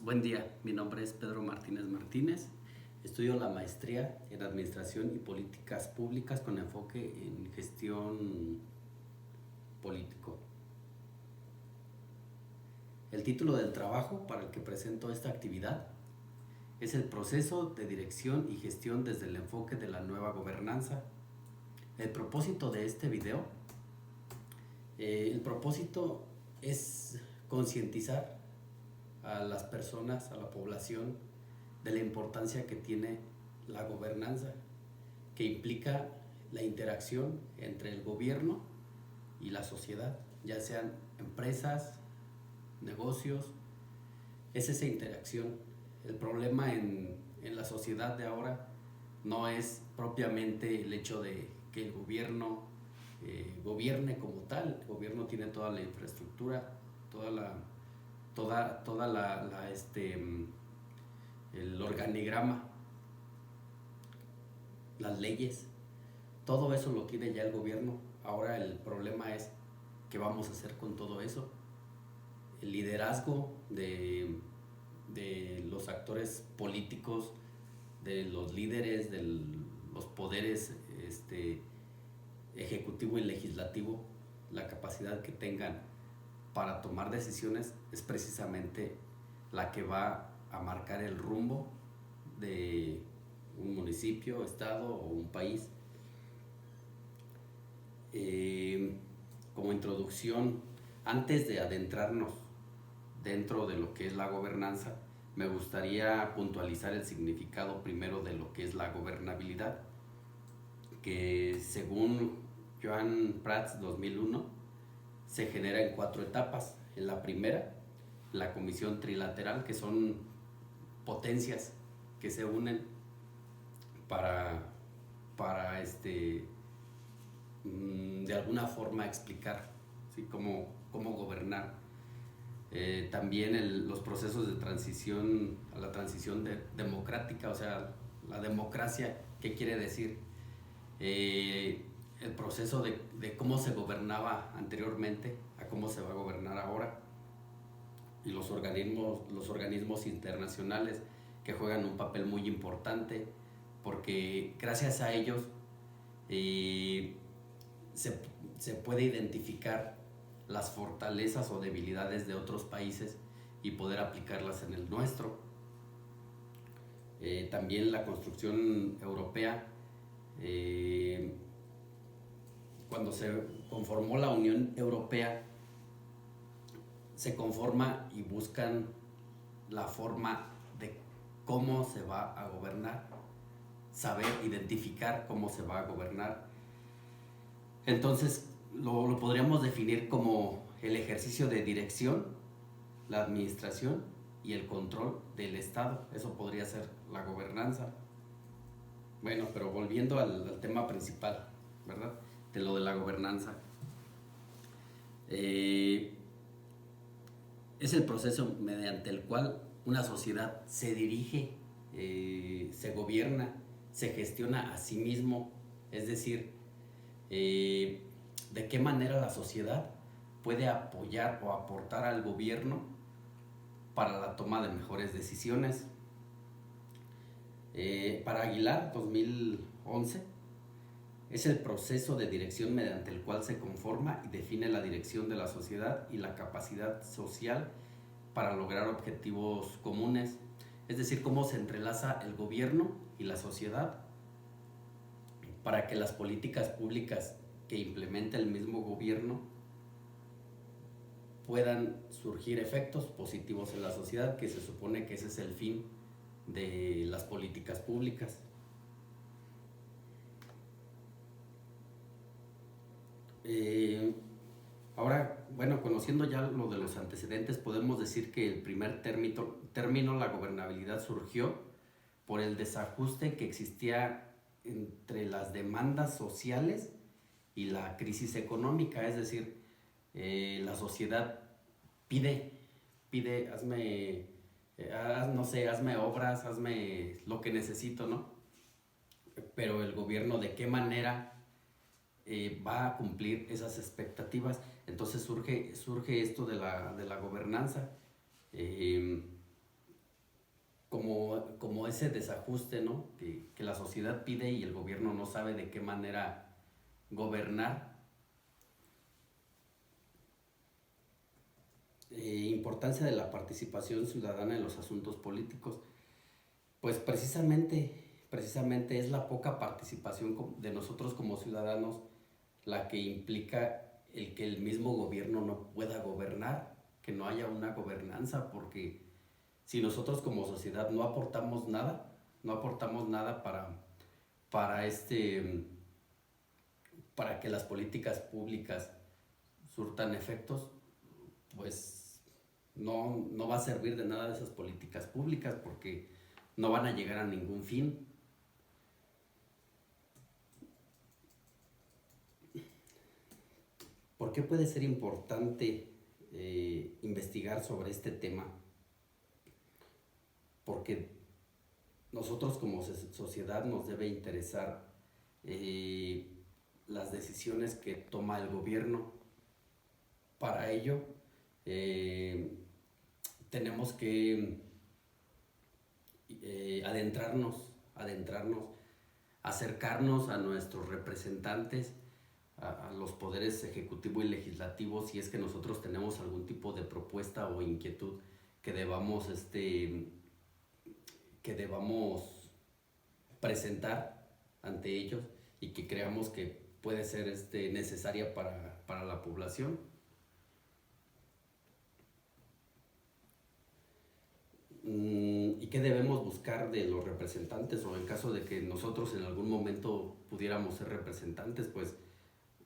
Buen día. Mi nombre es Pedro Martínez Martínez. Estudio la maestría en Administración y Políticas Públicas con enfoque en gestión político. El título del trabajo para el que presento esta actividad es el proceso de dirección y gestión desde el enfoque de la nueva gobernanza. El propósito de este video, el propósito es concientizar a las personas, a la población, de la importancia que tiene la gobernanza, que implica la interacción entre el gobierno y la sociedad, ya sean empresas, negocios, es esa interacción. El problema en la sociedad de ahora no es propiamente el hecho de que el gobierno gobierne como tal. El gobierno tiene toda la infraestructura, el organigrama, las leyes, todo eso lo tiene ya el gobierno. Ahora el problema es qué vamos a hacer con todo eso. El liderazgo de los actores políticos, de los líderes, de los poderes ejecutivo y legislativo, la capacidad que tengan para tomar decisiones es precisamente la que va a marcar el rumbo de un municipio, estado o un país. Como introducción, antes de adentrarnos dentro de lo que es la gobernanza, me gustaría puntualizar el significado primero de lo que es la gobernabilidad, que según Joan Prats 2001 se genera en 4 etapas. En la primera, la comisión trilateral, que son potencias que se unen para de alguna forma explicar, ¿sí?, cómo gobernar. También los procesos de transición a la transición democrática, o sea, la democracia, ¿qué quiere decir? El proceso de cómo se gobernaba anteriormente a cómo se va a gobernar ahora, y los organismos internacionales que juegan un papel muy importante, porque gracias a ellos se puede identificar las fortalezas o debilidades de otros países y poder aplicarlas en el nuestro. También la construcción europea, cuando se conformó la Unión Europea, se conforma y buscan la forma de cómo se va a gobernar, saber identificar cómo se va a gobernar. Entonces lo podríamos definir como el ejercicio de dirección, la administración y el control del Estado. Eso podría ser la gobernanza. Bueno, pero volviendo al tema principal, ¿verdad?, de lo de la gobernanza. Es el proceso mediante el cual una sociedad se dirige, se gobierna, se gestiona a sí mismo. Es decir, de qué manera la sociedad puede apoyar o aportar al gobierno para la toma de mejores decisiones. Para Aguilar, 2011, es el proceso de dirección mediante el cual se conforma y define la dirección de la sociedad y la capacidad social para lograr objetivos comunes. Es decir, cómo se entrelaza el gobierno y la sociedad para que las políticas públicas que implementa el mismo gobierno puedan surgir efectos positivos en la sociedad, que se supone que ese es el fin de las políticas públicas. Ahora, bueno, conociendo ya lo de los antecedentes, podemos decir que el primer término, la gobernabilidad, surgió por el desajuste que existía entre las demandas sociales y la crisis económica. Es decir, la sociedad pide, hazme, no sé, hazme obras, hazme lo que necesito, ¿no? Pero el gobierno, ¿de qué manera va a cumplir esas expectativas? Entonces surge esto de la gobernanza. como ese desajuste, ¿no? Que la sociedad pide y el gobierno no sabe de qué manera gobernar. Importancia de la participación ciudadana en los asuntos políticos. Pues precisamente es la poca participación de nosotros como ciudadanos la que implica el que el mismo gobierno no pueda gobernar, que no haya una gobernanza, porque si nosotros como sociedad no aportamos nada, no aportamos nada para para que las políticas públicas surtan efectos, pues no va a servir de nada de esas políticas públicas porque no van a llegar a ningún fin. ¿Por qué puede ser importante investigar sobre este tema? Porque nosotros como sociedad nos debe interesar eh, las decisiones que toma el gobierno. Para ello, tenemos que adentrarnos, acercarnos a nuestros representantes, a los poderes ejecutivo y legislativo, si es que nosotros tenemos algún tipo de propuesta o inquietud que debamos presentar ante ellos y que creamos que puede ser necesaria para la población. ¿Y qué debemos buscar de los representantes? O en caso de que nosotros en algún momento pudiéramos ser representantes, pues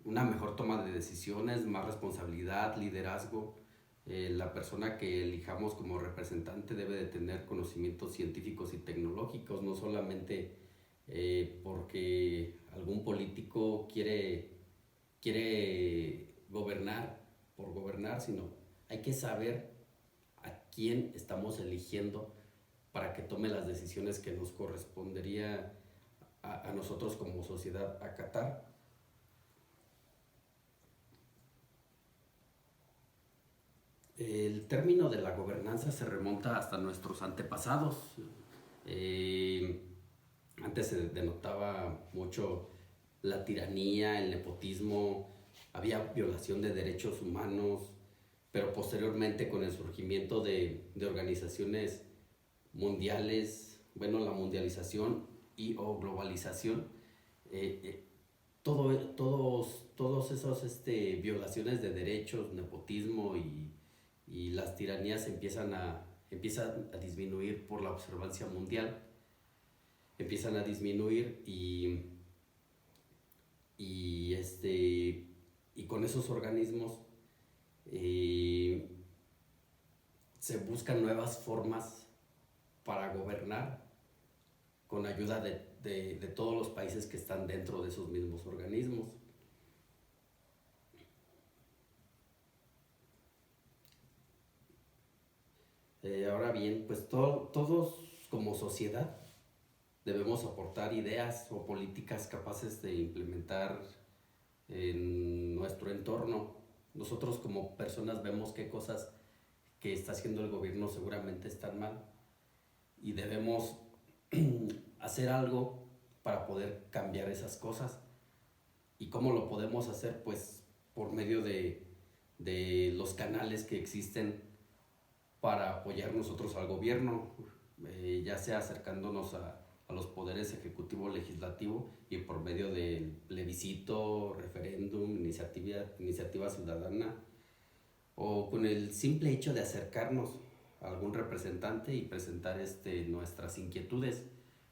una mejor toma de decisiones, más responsabilidad, liderazgo. La persona que elijamos como representante debe de tener conocimientos científicos y tecnológicos, no solamente porque algún político quiere gobernar por gobernar, sino hay que saber a quién estamos eligiendo para que tome las decisiones que nos correspondería a nosotros como sociedad acatar. El término de la gobernanza se remonta hasta nuestros antepasados. Antes se denotaba mucho la tiranía, el nepotismo, había violación de derechos humanos, pero posteriormente con el surgimiento de organizaciones mundiales, bueno, la mundialización y o globalización, todos esos violaciones de derechos, nepotismo y las tiranías empiezan a disminuir por la observancia mundial, empiezan a disminuir y con esos organismos se buscan nuevas formas para gobernar con ayuda de todos los países que están dentro de esos mismos organismos. Ahora bien, pues todos como sociedad debemos aportar ideas o políticas capaces de implementar en nuestro entorno. Nosotros como personas vemos qué cosas que está haciendo el gobierno seguramente están mal y debemos hacer algo para poder cambiar esas cosas. ¿Y cómo lo podemos hacer? Pues por medio de los canales que existen para apoyar nosotros al gobierno, ya sea acercándonos a los poderes ejecutivo, legislativo y por medio del plebiscito, referéndum, iniciativa ciudadana o con el simple hecho de acercarnos a algún representante y presentar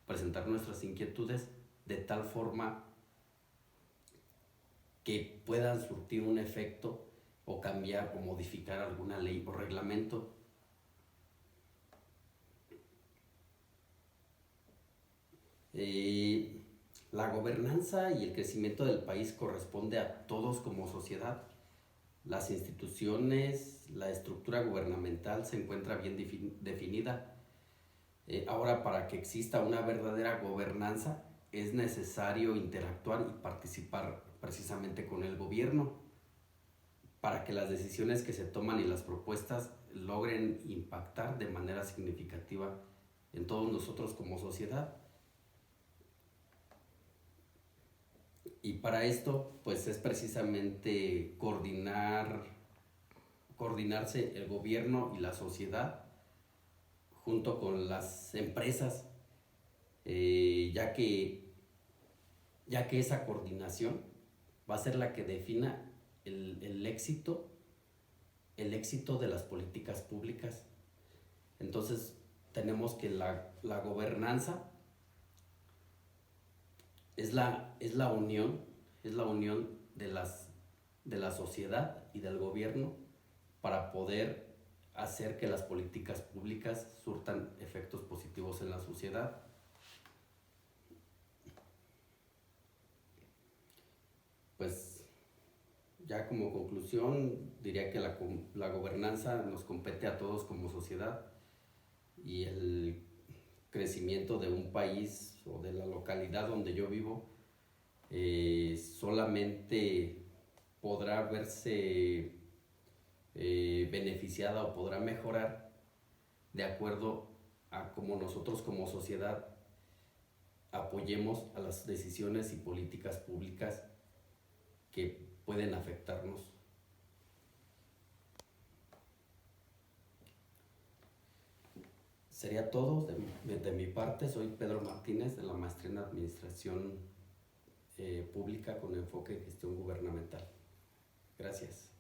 presentar nuestras inquietudes de tal forma que puedan surtir un efecto o cambiar o modificar alguna ley o reglamento. La gobernanza y el crecimiento del país corresponde a todos como sociedad. Las instituciones, la estructura gubernamental se encuentra bien definida. Ahora, para que exista una verdadera gobernanza, es necesario interactuar y participar precisamente con el gobierno para que las decisiones que se toman y las propuestas logren impactar de manera significativa en todos nosotros como sociedad. Y para esto, pues es precisamente coordinarse el gobierno y la sociedad junto con las empresas, ya que esa coordinación va a ser la que defina el éxito de las políticas públicas. Entonces tenemos que la gobernanza es la unión de la sociedad y del gobierno para poder hacer que las políticas públicas surtan efectos positivos en la sociedad. Pues ya como conclusión diría que la gobernanza nos compete a todos como sociedad, y el crecimiento de un país o de la localidad donde yo vivo solamente podrá verse beneficiada o podrá mejorar de acuerdo a cómo nosotros como sociedad apoyemos a las decisiones y políticas públicas que pueden afectarnos. Sería todo de mi parte. Soy Pedro Martínez, de la maestría en Administración Pública con enfoque en gestión gubernamental. Gracias.